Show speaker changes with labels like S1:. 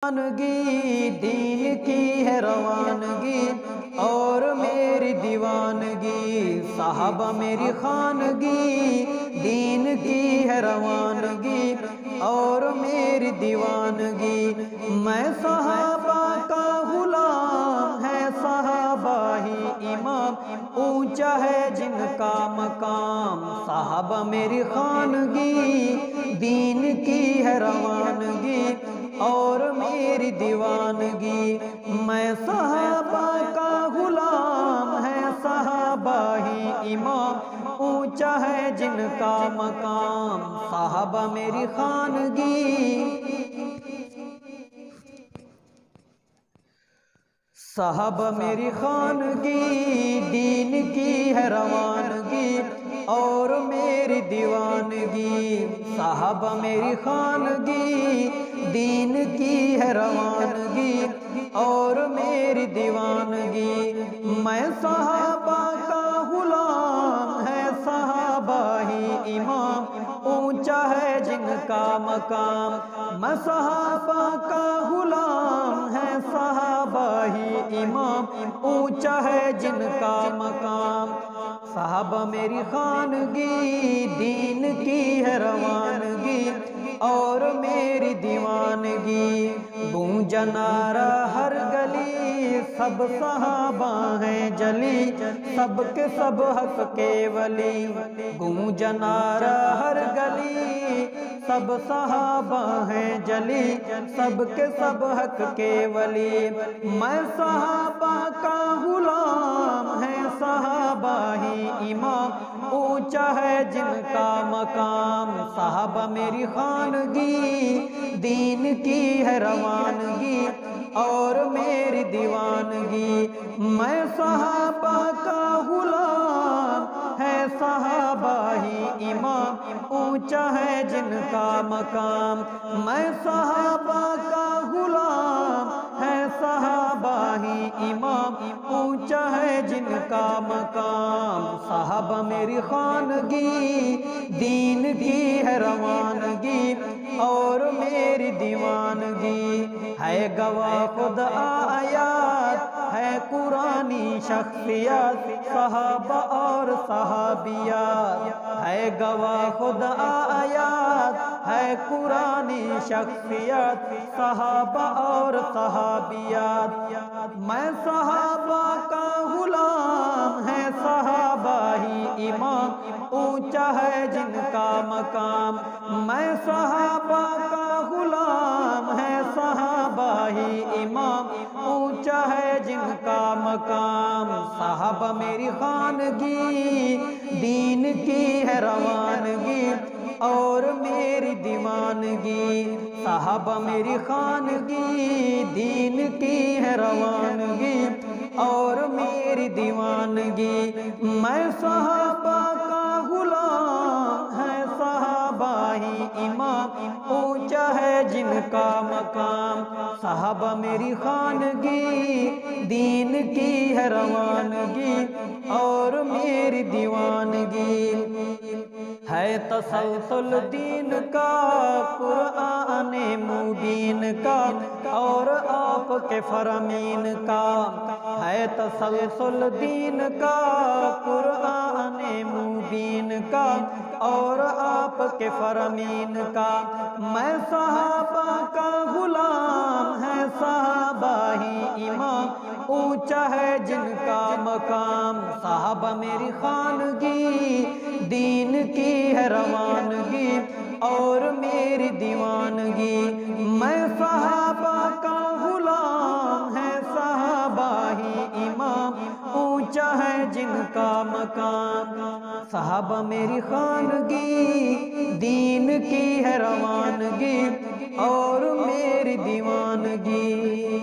S1: روانگی دین کی ہے روانگی اور میری دیوانگی، صحابہ میری خانگی دین کی ہے روانگی اور میری دیوانگی، میں صحابہ کا غلام ہے صحابہ ہی امام، اونچا ہے جن کا مقام، صحابہ میری خانگی دین کی ہے روانگی اور میری دیوانگی، میں صحابہ کا غلام ہے صحابہ ہی امام، اونچا ہے جن کا مقام، صحابہ میری خانگی، صحابہ میری خانگی دین کی ہے روانگی اور میری دیوانگی، صحابہ میری خانگی دین کی ہے روانگی اور میری دیوانگی، میں صحابہ کا غلام ہے صحابہ ہی امام، اونچا ہے جن کا مقام، میں صحابہ کا غلام ہے صحابہ ہی امام، اونچا ہے جن کا مقام، صحابہ میری خانگی دین کی ہے روانگی اور میری دیوانگی، گونجا نعرہ ہر گلی سب صحابہ ہیں جلی، سب کے سب حق کے ولی، گونجا نعرہ ہر گلی سب صحابہ ہیں جلی، سب کے سب حق کے ولی، میں صحابہ کا غلام ہے صحابہ ہی امام، اونچا ہے جن کا مقام، صحابہ میری خانگی دین کی ہے روانگی اور میری دیوانگی، میں صحابہ کا غلام ہے صحابہ ہی امام، اونچا ہے جن کا مقام، میں صحابہ کا غلام ہے صحابہ ہی امام، اونچا ہے جن کا مقام، صحابہ میری خانگی دین کی ہے روانگی اور میری دیوانگی، ہے گواہ خود آیات ہے قرآنی شخصیات صحابہ اور صحابیات، ہے گواہ خود آیات ہے قرآنی شخصیات صحابہ اور صحابیات، میں صحابہ کا غلام ہے صحابہ ہی امام، اونچا ہے جن کا مقام، میں صحابہ کا غلام ہے صحابہ ہی امام، اونچا ہے جن کا مقام، صحابہ میری خانگی دین کی ہے روانگی اور میری دیوانگی، صحابہ میری خانگی دین کی ہے روانگی اور میری دیوانگی، میں صحابہ کا غلام ہے صحابہ ہی امام، اونچا ہے جن کا مقام، صحابہ میری خانگی دین کی ہے روانگی اور میری دیوانگی، ہے تسلسل دین کا قرآن مبین کا اور آپ کے فرامین کا، ہے تسلسل دین کا قرآن مبین کا اور آپ کے فرامین کا، میں صحابہ کا غلام ہے صحابہ ہی امام، اونچا ہے جن کا مقام، صحابہ میری خانگی دین کی ہے روانگی اور میری دیوانگی، میں صحابہ کا غلام ہے صحابہ ہی امام، اونچا ہے جن کا مقام، صحابہ میری خانگی دین کی ہے روانگی اور میری دیوانگی۔